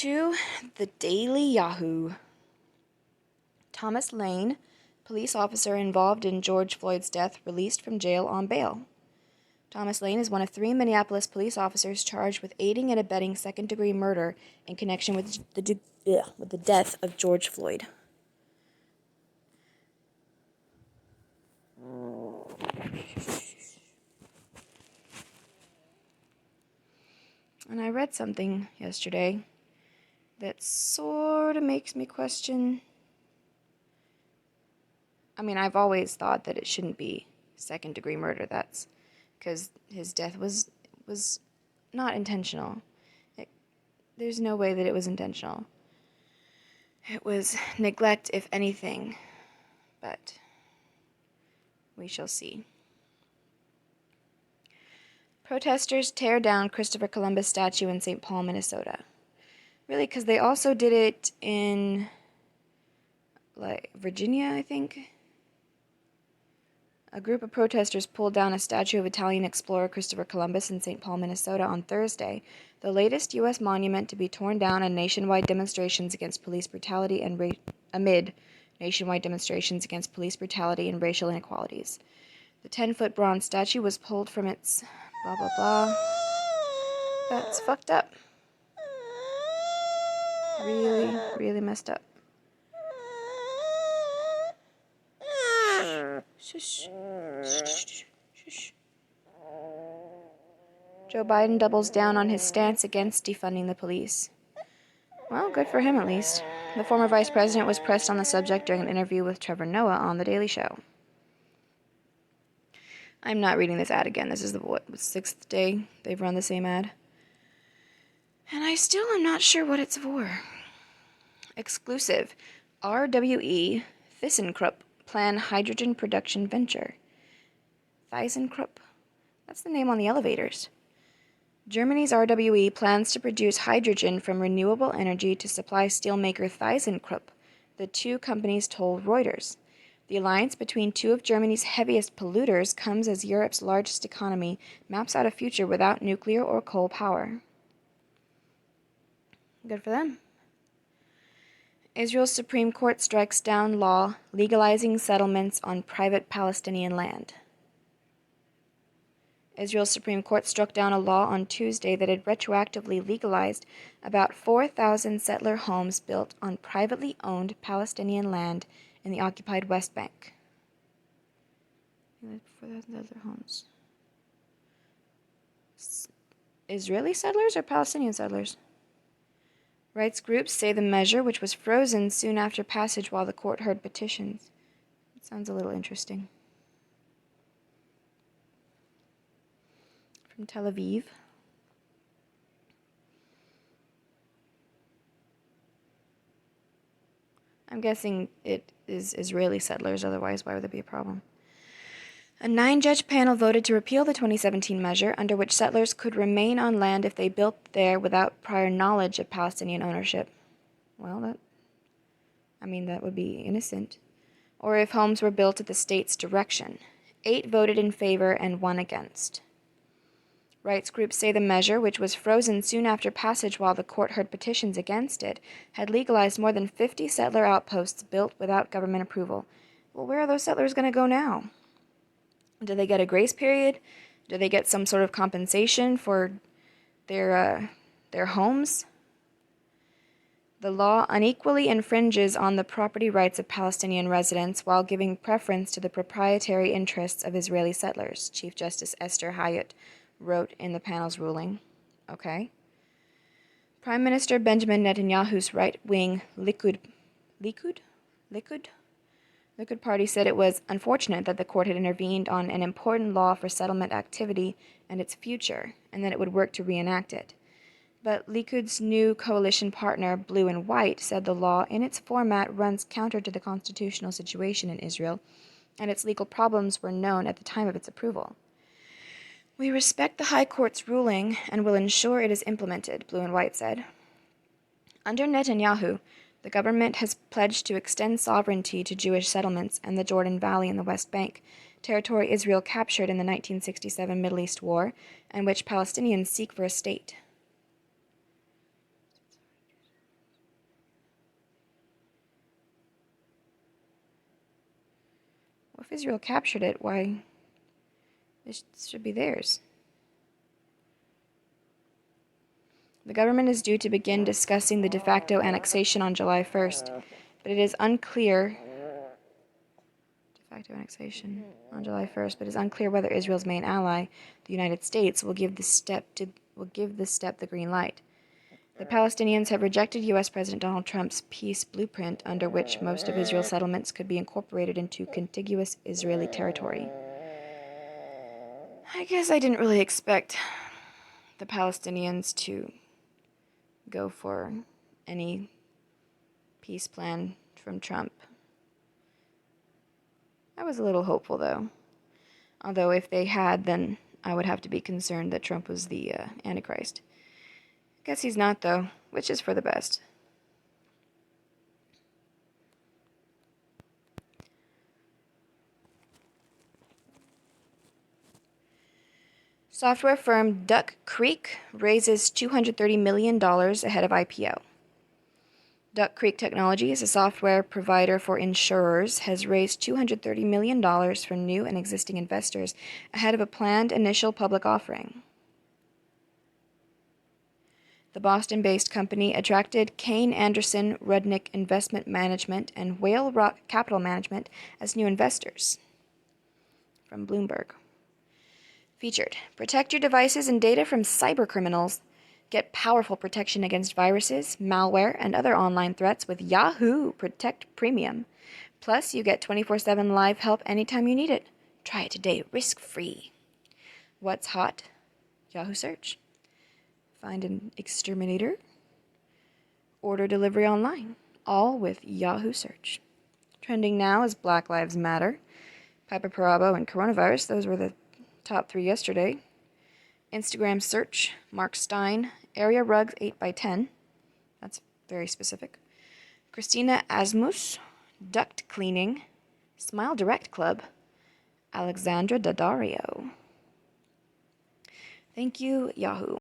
To the Daily Yahoo. Thomas Lane, police officer involved in George Floyd's death, released from jail on bail. Thomas Lane is one of 3 Minneapolis police officers charged with aiding and abetting second-degree murder in connection with the death of George Floyd. And I read something yesterday that sort of makes me question. I mean, I've always thought that it shouldn't be second-degree murder. That's because his death was not intentional. There's no way that it was intentional. It was neglect, if anything, but we shall see. Protesters tear down Christopher Columbus statue in St. Paul, Minnesota. Really, because they also did it in, Virginia, I think. A group of protesters pulled down a statue of Italian explorer Christopher Columbus in St. Paul, Minnesota on Thursday, the latest U.S. monument to be torn down in nationwide demonstrations against police brutality and amid nationwide demonstrations against police brutality and racial inequalities. The 10-foot bronze statue was pulled from its blah blah blah. That's fucked up. Really, really messed up. Shush. Shush. Joe Biden doubles down on his stance against defunding the police. Well, good for him at least. The former vice president was pressed on the subject during an interview with Trevor Noah on The Daily Show. I'm not reading this ad again. This is the 6th day they've run the same ad. And I still am not sure what it's for. Exclusive. RWE ThyssenKrupp plan hydrogen production venture. ThyssenKrupp? That's the name on the elevators. Germany's RWE plans to produce hydrogen from renewable energy to supply steelmaker ThyssenKrupp, the two companies told Reuters. The alliance between two of Germany's heaviest polluters comes as Europe's largest economy maps out a future without nuclear or coal power. Good for them. Israel's Supreme Court strikes down law legalizing settlements on private Palestinian land. Israel's Supreme Court struck down a law on Tuesday that had retroactively legalized about 4,000 settler homes built on privately owned Palestinian land in the occupied West Bank. 4,000 settler homes. Israeli settlers or Palestinian settlers? Rights groups say the measure, which was frozen soon after passage while the court heard petitions. It sounds a little interesting. From Tel Aviv. I'm guessing it is Israeli settlers, otherwise why would there be a problem? A 9-judge panel voted to repeal the 2017 measure, under which settlers could remain on land if they built there without prior knowledge of Palestinian ownership. Well, that would be innocent. Or if homes were built at the state's direction. 8 voted in favor and 1 against. Rights groups say the measure, which was frozen soon after passage while the court heard petitions against it, had legalized more than 50 settler outposts built without government approval. Well, where are those settlers going to go now? Do they get a grace period? Do they get some sort of compensation for their homes? The law unequally infringes on the property rights of Palestinian residents while giving preference to the proprietary interests of Israeli settlers, Chief Justice Esther Hayut wrote in the panel's ruling. Okay. Prime Minister Benjamin Netanyahu's right-wing Likud Party said it was unfortunate that the court had intervened on an important law for settlement activity and its future, and that it would work to reenact it. But Likud's new coalition partner, Blue and White, said the law in its format runs counter to the constitutional situation in Israel, and its legal problems were known at the time of its approval. We respect the High Court's ruling and will ensure it is implemented, Blue and White said. Under Netanyahu, the government has pledged to extend sovereignty to Jewish settlements and the Jordan Valley in the West Bank, territory Israel captured in the 1967 Middle East War, and which Palestinians seek for a state. if Israel captured it, why it should be theirs. The government is due to begin discussing the de facto annexation on July 1st, but it is unclear. De facto annexation on July 1st, but it is unclear whether Israel's main ally, the United States, will give this step the green light. The Palestinians have rejected U.S. President Donald Trump's peace blueprint, under which most of Israel's settlements could be incorporated into contiguous Israeli territory. I guess I didn't really expect the Palestinians to go for any peace plan from Trump. I was a little hopeful, though. Although if they had, then I would have to be concerned that Trump was the Antichrist. Guess he's not, though, which is for the best. Software firm Duck Creek raises $230 million ahead of IPO. Duck Creek Technologies, a software provider for insurers, has raised $230 million from new and existing investors ahead of a planned initial public offering. The Boston-based company attracted Kane Anderson Rudnick Investment Management and Whale Rock Capital Management as new investors. From Bloomberg. Featured. Protect your devices and data from cybercriminals. Get powerful protection against viruses, malware, and other online threats with Yahoo Protect Premium. Plus, you get 24/7 live help anytime you need it. Try it today, risk-free. What's hot? Yahoo search. Find an exterminator. Order delivery online. All with Yahoo search. Trending now is Black Lives Matter, Piper Perabo, and coronavirus. Those were the top 3 yesterday. Instagram search, Mark Stein, Area Rugs 8x10. That's very specific. Christina Asmus, Duct Cleaning, Smile Direct Club, Alexandra Daddario. Thank you, Yahoo.